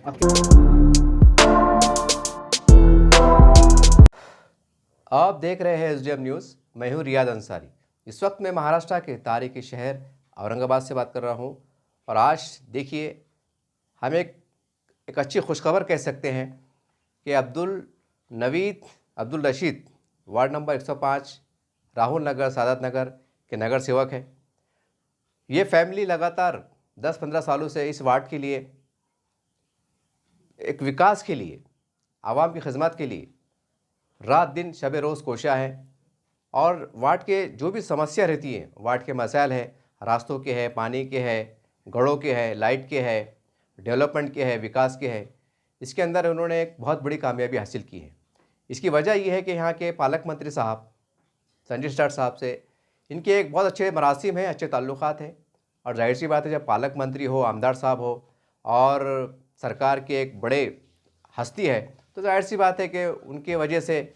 आप देख रहे हैं एसडीएम न्यूज़। मैं हूं रियाद अंसारी। इस वक्त मैं महाराष्ट्र के तारीखी शहर औरंगाबाद से बात कर रहा हूं और आज देखिए हम एक अच्छी खुशखबर कह सकते हैं कि अब्दुल रशीद वार्ड नंबर 105 राहुल नगर सादत नगर के नगर सेवक हैं। ये फैमिली लगातार 10-15 सालों से इस वार्ड के लिए, एक विकास के लिए, आवाम की खिदमत के लिए रात दिन शब रोज़ कोशा है और वार्ड के जो भी समस्या रहती है, वार्ड के मसाइल है, रास्तों के है, पानी के है, घरों के है, लाइट के है, डेवलपमेंट के है, विकास के है, इसके अंदर उन्होंने एक बहुत बड़ी कामयाबी हासिल की है। इसकी वजह यह है कि यहाँ के पालक मंत्री साहब संजय जाट साहब से इनके एक बहुत अच्छे मरासिम हैं, अच्छे ताल्लुकात हैं और जाहिर सी बात है जब पालक मंत्री हो, आमदार साहब हो और सरकार के एक बड़े हस्ती है तो जाहिर सी बात है कि उनके वजह से,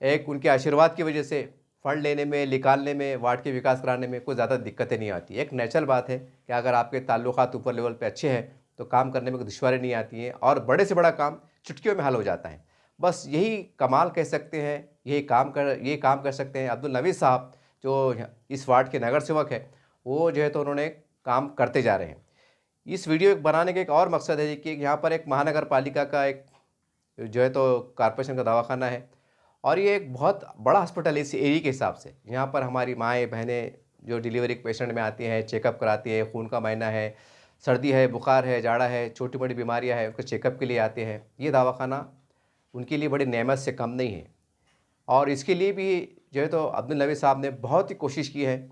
एक उनके आशीर्वाद की वजह से फ़ंड लेने में, निकालने में, वार्ड के विकास कराने में कोई ज़्यादा दिक्कतें नहीं आती। एक नेचुरल बात है कि अगर आपके ताल्लुकात ऊपर लेवल पे अच्छे हैं तो काम करने में कोई दुश्वारी नहीं आती है और बड़े से बड़ा काम चुटकियों में हल हो जाता है। बस यही कमाल कह सकते हैं, यही काम कर सकते हैं अब्दुल नवीद साहब जो इस वार्ड के नगर सेवक है। वो जो है तो उन्होंने काम करते जा रहे हैं। इस वीडियो बनाने का एक और मकसद है कि यहाँ पर एक महानगर पालिका का एक जो है तो कॉरपोरेशन का दवाखाना है और ये एक बहुत बड़ा हॉस्पिटल है इस एरिया के हिसाब से। यहाँ पर हमारी माएँ बहनें जो डिलीवरी पेशेंट में आती हैं, चेकअप कराती हैं, खून का महीना है, सर्दी है, बुखार है, जाड़ा है, छोटी बड़ी बीमारियाँ हैं, उनके चेकअप के लिए आते हैं। ये दवाखाना उनके लिए बड़ी नेमत से कम नहीं है और इसके लिए भी जो है तो अब्दुल नवीद साहब ने बहुत ही कोशिश की है।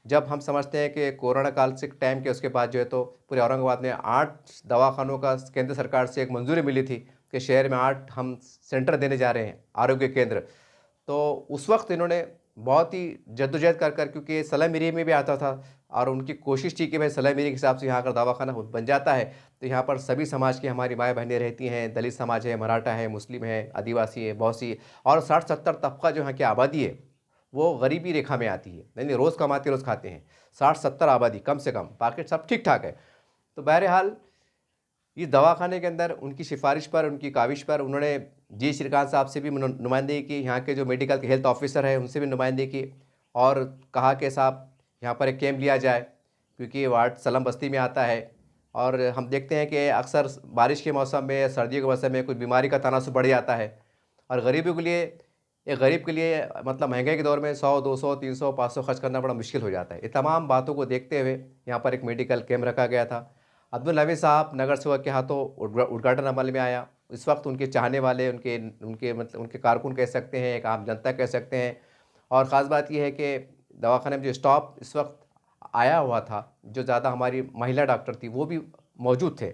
जब हम समझते हैं कि कोरोना काल से टाइम के उसके बाद जो है तो पूरे औरंगाबाद में 8 दवाखानों का केंद्र सरकार से एक मंजूरी मिली थी कि शहर में 8 हम सेंटर देने जा रहे हैं, आरोग्य केंद्र। तो उस वक्त इन्होंने बहुत ही जद्दोजहद कर क्योंकि सलाम एरिया में भी आता था और उनकी कोशिश थी कि भाई सलाम एरिया के हिसाब से यहाँ अगर दवाखाना बन जाता है तो यहाँ पर सभी समाज की हमारी माएँ बहनें रहती हैं, दलित समाज है, मराठा है, मुस्लिम है, आदिवासी है, बहुत सी और 60-70 तबका जो यहाँ की आबादी है वो गरीबी रेखा में आती है, नहीं रोज़ कमाते रोज़ खाते हैं। 60-70 आबादी कम से कम, बाकी सब ठीक ठाक है। तो बहरहाल इस दवाखाने के अंदर उनकी सिफारिश पर, उनकी काविश पर उन्होंने जी श्रीकांत साहब से भी नुमाइंदगी की, यहाँ के जो मेडिकल के हेल्थ ऑफिसर है उनसे भी नुमाइंदगी की और कहा कि साहब यहाँ पर एक कैंप लिया जाए क्योंकि ये वार्ड सलम बस्ती में आता है और हम देखते हैं कि अक्सर बारिश के मौसम में या सर्दियों के मौसम में कुछ बीमारी का तनासुब बढ़ जाता है और गरीबों के लिए, एक गरीब के लिए मतलब महंगाई के दौर में 100, 200, 300, 500 खर्च करना बड़ा मुश्किल हो जाता है। ये तमाम बातों को देखते हुए यहाँ पर एक मेडिकल कैंप रखा गया था। अब्दुल नवीद साहब नगर सेवक के हाथों उद्घाटन अमल में आया। इस वक्त उनके चाहने वाले, उनके कारकुन कह सकते हैं, एक आम जनता कह सकते हैं और ख़ास बात यह है कि दवाखाने में जो स्टाफ इस वक्त आया हुआ था, जो ज़्यादा हमारी महिला डॉक्टर थी वो भी मौजूद थे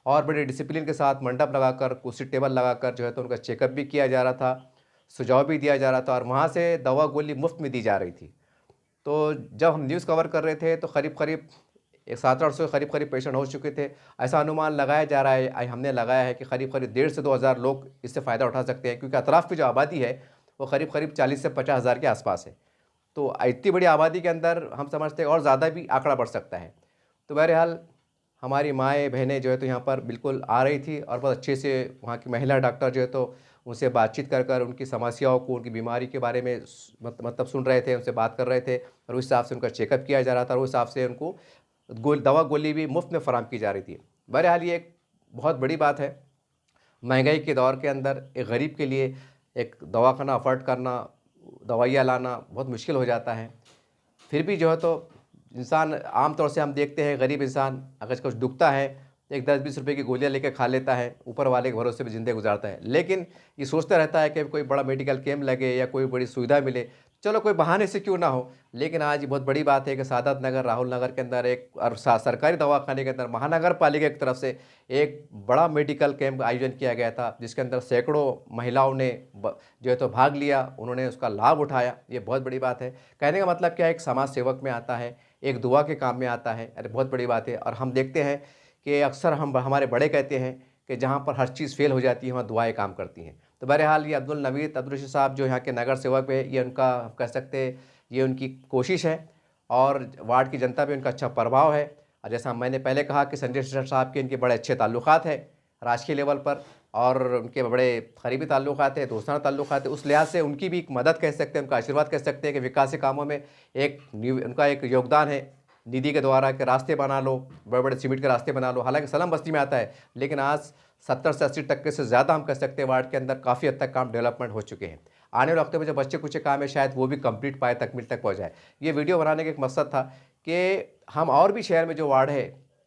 और बड़े डिसिप्लिन के साथ मंडप लगाकर, कुर्सी टेबल लगाकर जो है तो उनका चेकअप भी किया जा रहा था, सुझाव भी दिया जा रहा था और वहाँ से दवा गोली मुफ्त में दी जा रही थी। तो जब हम न्यूज़ कवर कर रहे थे तो करीब एक 700-800 के करीब पेशेंट हो चुके थे। ऐसा अनुमान लगाया जा रहा है, हमने लगाया है कि करीब 1,500 से 2,000 लोग इससे फ़ायदा उठा सकते हैं क्योंकि अतराफ़ की जो आबादी है वो करीब 40 से 50,000 के आसपास है। तो इतनी बड़ी आबादी के अंदर हम समझते हैं और ज़्यादा भी आंकड़ा बढ़ सकता है। तो बहरहाल हमारी माएँ बहनें जो है तो यहाँ पर बिल्कुल आ रही थी और बहुत अच्छे से वहाँ की महिला डॉक्टर जो है तो उनसे बातचीत कर उनकी समस्याओं को, उनकी बीमारी के बारे में मतलब सुन रहे थे, उनसे बात कर रहे थे और उस हिसाब से उनका चेकअप किया जा रहा था और उस हिसाब से उनको दवा गोली भी मुफ्त में फ़राहम की जा रही थी। बहरहाल ये एक बहुत बड़ी बात है। महंगाई के दौर के अंदर एक गरीब के लिए एक दवाखाना अफोर्ड करना, दवाइयाँ लाना बहुत मुश्किल हो जाता है। फिर भी जो है तो इंसान, आम तौर से हम देखते हैं गरीब इंसान अगर कुछ दुखता है एक 10-20 रुपए की गोलियां लेकर खा लेता है, ऊपर वाले के भरोसे पे ज़िंदगी गुजारता है। लेकिन ये सोचता रहता है कि कोई बड़ा मेडिकल कैंप लगे या कोई बड़ी सुविधा मिले, चलो कोई बहाने से क्यों ना हो। लेकिन आज ये बहुत बड़ी बात है कि सादत नगर, राहुल नगर के अंदर एक और सरकारी दवाखाने के अंदर महानगर पालिका की तरफ से एक बड़ा मेडिकल कैंप का आयोजन किया गया था जिसके अंदर सैकड़ों महिलाओं ने जो है तो भाग लिया, उन्होंने उसका लाभ उठाया। ये बहुत बड़ी बात है। कहने का मतलब क्या है, एक समाज सेवक में आता है, एक दुआ के काम में आता है। अरे बहुत बड़ी बात है। और हम देखते हैं कि अक्सर हमारे बड़े कहते हैं कि जहाँ पर हर चीज़ फेल हो जाती है वहाँ दुआएं काम करती हैं। तो बहरहाल ये अब्दुल रशीद साहब जो यहाँ के नगर सेवक है, ये उनका हम कह सकते हैं ये उनकी कोशिश है और वार्ड की जनता पे उनका अच्छा प्रभाव है। और जैसा मैंने पहले कहा कि संजय साहब के इनके बड़े अच्छे ताल्लुकात हैं राजकीय लेवल पर, और उनके बड़े करीबी ताल्लुकात हैं, दोस्ताना ताल्लुकात हैं। उस लिहाज से उनकी भी एक मदद कह सकते हैं, उनका आशीर्वाद कह सकते हैं कि विकास के कामों में उनका एक योगदान है निधि के द्वारा कि रास्ते बना लो, बड़े बड़े सीमेंट के रास्ते बना लो। हालांकि सलम बस्ती में आता है, लेकिन आज 70 से 80% से ज़्यादा हम कह सकते हैं वार्ड के अंदर काफ़ी हद तक काम डेवलपमेंट हो चुके हैं। आने वाले वक्त में जो बच्चे कुछ काम है शायद वो भी कंप्लीट पाए, तकमील तक पहुँचाए। ये वीडियो बनाने का एक मकसद था कि हम और भी शहर में जो वार्ड है,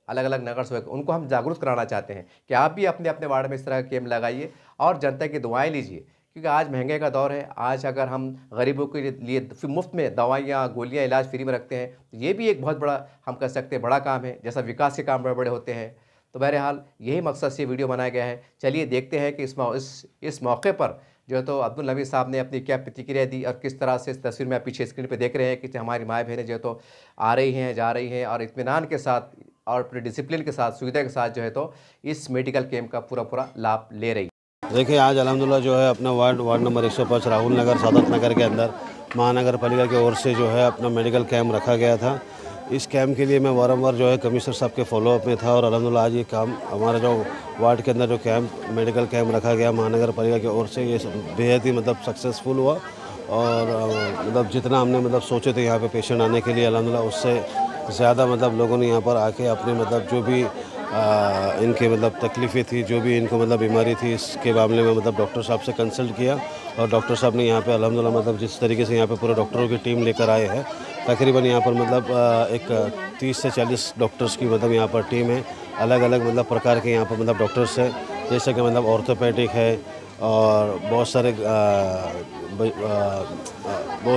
अलग अलग नगर सेवक, उनको हम जागरूक कराना चाहते हैं कि आप भी अपने अपने वार्ड में इस तरह का कैंप लगाइए और जनता की दुआएं लीजिए, क्योंकि आज महंगाई का दौर है। आज अगर हम गरीबों के लिए मुफ्त में दवाइयाँ, गोलियाँ, इलाज फ्री में रखते हैं, तो ये भी एक बहुत बड़ा हम कह सकते हैं बड़ा काम है, जैसा विकास के काम बड़े बड़े होते हैं। तो बहरहाल यही मकसद से वीडियो बनाया गया है। चलिए देखते हैं कि इस मौके पर जो है तो अब्दुल नबी साहब ने अपनी क्या प्रतिक्रिया दी और किस तरह से इस तस्वीर में आप पीछे स्क्रीन पे देख रहे हैं कि हमारी माएँ बहनें जो है तो आ रही हैं, जा रही हैं और इत्मीनान के साथ और अपने डिसिप्लिन के साथ, सुविधा के साथ जो है तो इस मेडिकल कैंप का पूरा लाभ ले रही है। देखिए, आज अल्हम्दुलिल्लाह जो है अपना वार्ड नंबर 105 राहुल नगर सादत नगर के अंदर महानगर पालिका की ओर से जो है अपना मेडिकल कैंप रखा गया था। इस कैंप के लिए मैं वारंवार जो है कमिश्नर साहब के फॉलोअप में था और अल्हम्दुलिल्लाह आज ये काम हमारा जो वार्ड के अंदर जो मेडिकल कैंप रखा गया महानगर पालिका की ओर से, ये बेहद ही मतलब सक्सेसफुल हुआ। और मतलब जितना हमने मतलब सोचे थे यहाँ पे पेशेंट आने के लिए, अल्हम्दुलिल्लाह उससे ज़्यादा मतलब लोगों ने यहाँ पर आके अपने मतलब जो भी इनके मतलब तकलीफ़ें थी, जो भी इनको मतलब बीमारी थी, इसके मामले में मतलब डॉक्टर साहब से कंसल्ट किया और डॉक्टर साहब ने यहाँ पे अल्हम्दुलिल्लाह मतलब जिस तरीके से यहाँ पे पूरे डॉक्टरों की टीम लेकर आए हैं, तकरीबन यहाँ पर मतलब एक 30 से 40 डॉक्टर्स की मतलब यहाँ पर टीम है। अलग अलग मतलब प्रकार के यहाँ पर मतलब डॉक्टर्स हैं, जैसे कि मतलब ऑर्थोपेडिक है और बहुत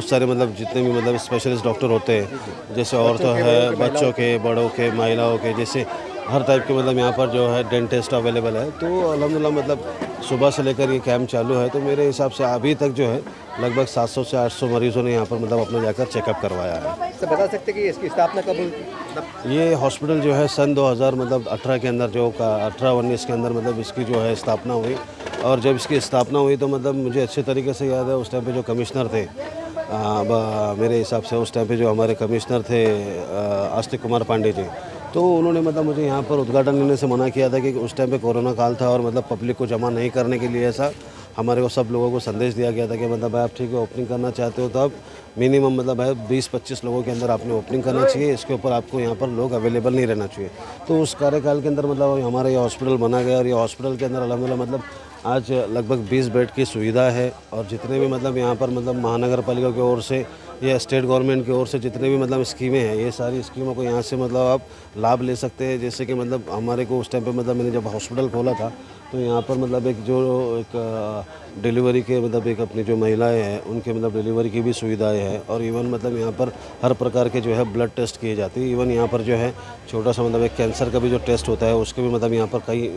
सारे मतलब जितने भी मतलब स्पेशलिस्ट डॉक्टर होते हैं, जैसे ऑर्थो है, बच्चों के, बड़ों के, महिलाओं के, जैसे हर टाइप के मतलब यहाँ पर जो है डेंटिस्ट अवेलेबल है। तो अल्हम्दुलिल्लाह मतलब सुबह से लेकर ये कैंप चालू है, तो मेरे हिसाब से अभी तक जो है लगभग 700 से 800 मरीज़ों ने यहाँ पर मतलब अपना जाकर चेकअप करवाया है। सर बता सकते हैं कि इसकी स्थापना कब हुई? ये हॉस्पिटल जो है सन 2018 के अंदर जो 18-19 के अंदर मतलब इसकी जो है स्थापना हुई। और जब इसकी स्थापना हुई तो मतलब मुझे अच्छे तरीके से याद है, उस टाइम पे जो कमिश्नर थे, मेरे हिसाब से उस टाइम पे जो हमारे कमिश्नर थे आस्तिक कुमार पांडे जी, तो उन्होंने मतलब मुझे यहाँ पर उद्घाटन करने से मना किया था कि उस टाइम पे कोरोना काल था और मतलब पब्लिक को जमा नहीं करने के लिए ऐसा हमारे को सब लोगों को संदेश दिया गया था कि मतलब भाई आप ठीक है ओपनिंग करना चाहते हो तो आप मिनिमम मतलब भाई 20-25 लोगों के अंदर आपने ओपनिंग करना चाहिए, इसके ऊपर आपको यहाँ पर लोग अवेलेबल नहीं रहना चाहिए। तो उस कार्यकाल के अंदर मतलब हमारा ये हॉस्पिटल बना गया और ये हॉस्पिटल के अंदर अल्हम्दुलिल्लाह मतलब आज लगभग 20 बेड की सुविधा है। और जितने भी मतलब यहाँ पर मतलब महानगर पालिका की ओर से या स्टेट गवर्नमेंट की ओर से जितने भी मतलब स्कीमें हैं, ये सारी स्कीमों को यहाँ से मतलब आप लाभ ले सकते हैं। जैसे कि मतलब हमारे को उस टाइम पे मतलब मैंने जब हॉस्पिटल खोला था तो यहाँ पर मतलब एक डिलीवरी के मतलब एक अपनी जो महिलाएं हैं उनके मतलब डिलीवरी की भी सुविधाएं हैं। और इवन मतलब यहाँ पर हर प्रकार के जो है ब्लड टेस्ट किए जाते हैं। इवन यहाँ पर जो है छोटा सा मतलब एक कैंसर का भी जो टेस्ट होता है उसके भी मतलब यहाँ पर कई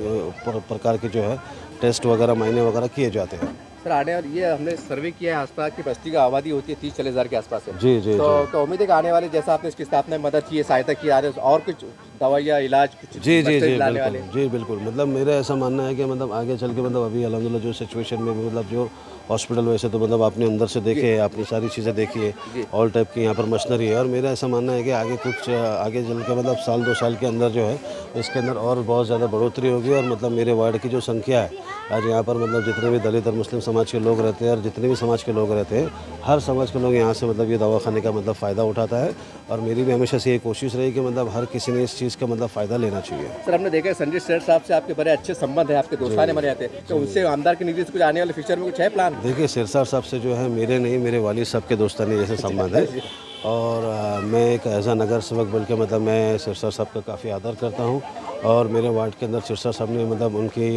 प्रकार के जो है टेस्ट वगैरह मायने वगैरह किए जाते हैं। सर आने और ये हमने सर्वे किया है, आसपास की बस्ती का आबादी होती है 30-40 हज़ार के आसपास है। जी तो उम्मीद है कि आने वाले जैसा आपने इसकी स्थापना में मदद की है, सहायता की, आ रहे और कुछ दवाइयाँ, इलाज कुछ जी बिल्कुल मतलब मेरा ऐसा मानना है कि मतलब आगे चल के मतलब अभी अल्हम्दुलिल्लाह जो सिचुएशन में भी मतलब जो हॉस्पिटल वैसे तो मतलब आपने अंदर से देखे है, आपने सारी चीज़ें देखी है, ऑल टाइप की यहाँ पर मशीनरी है। और मेरा ऐसा मानना है कि आगे चल के मतलब 1-2 साल के अंदर जो है इसके अंदर और बहुत ज़्यादा बढ़ोतरी होगी। और मतलब मेरे वार्ड की जो संख्या है आज यहाँ पर मतलब जितने भी दलित और मुस्लिम समाज के लोग रहते हैं और जितने भी समाज के लोग रहते हैं, हर समाज के लोग यहाँ से मतलब ये दवाखाने का मतलब फ़ायदा उठाता है। और मेरी भी हमेशा से ये कोशिश रही कि मतलब हर किसी ने इस चीज़ का मतलब फ़ायदा लेना चाहिए। सर हमने देखा है संजय सेठ साहब से आपके बड़े अच्छे संबंध है, आपके दोस्ताने बने जाते हैं, तो उनसे आमदार की निधि से कुछ आने वाले फ्यूचर में कुछ है प्लान? देखिए सिरसार साहब से जो है मेरे नहीं, मेरे वालिद साहब के दोस्तानी जैसे संबंध है। और मैं एक एज नगर सेवक बल्कि मतलब मैं सिरसा साहब का काफ़ी आदर करता हूं। और मेरे वार्ड के अंदर सिरसा साहब ने मतलब उनकी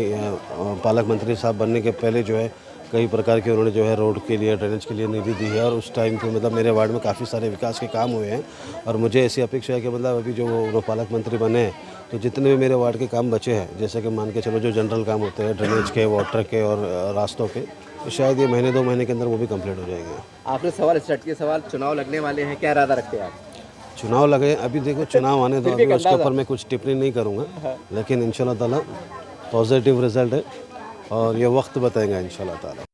पालक मंत्री साहब बनने के पहले जो है कई प्रकार के उन्होंने जो है रोड के लिए, ड्रेनेज के लिए निधि दी है। और उस टाइम पे मतलब मेरे वार्ड में काफ़ी सारे विकास के काम हुए हैं। और मुझे ऐसी अपेक्षा है कि मतलब अभी जो वो पालक मंत्री बने हैं तो जितने भी मेरे वार्ड के काम बचे हैं, जैसे कि मान के चलो जो जनरल काम होते हैं ड्रेनेज के, वाटर के और रास्तों के, तो शायद ये महीने 2 महीने के अंदर वो भी कंप्लीट हो जाएंगे। आपने सवाल स्टार्ट किया, सवाल चुनाव लगने वाले हैं, क्या इरादा रखते हैं आप? चुनाव लगे अभी देखो, चुनाव आने दो, अभी उसके ऊपर मैं कुछ टिप्पणी नहीं करूँगा, लेकिन इंशाल्लाह ताला पॉजिटिव रिजल्ट है और ये वक्त बताएगा इंशाल्लाह ताला।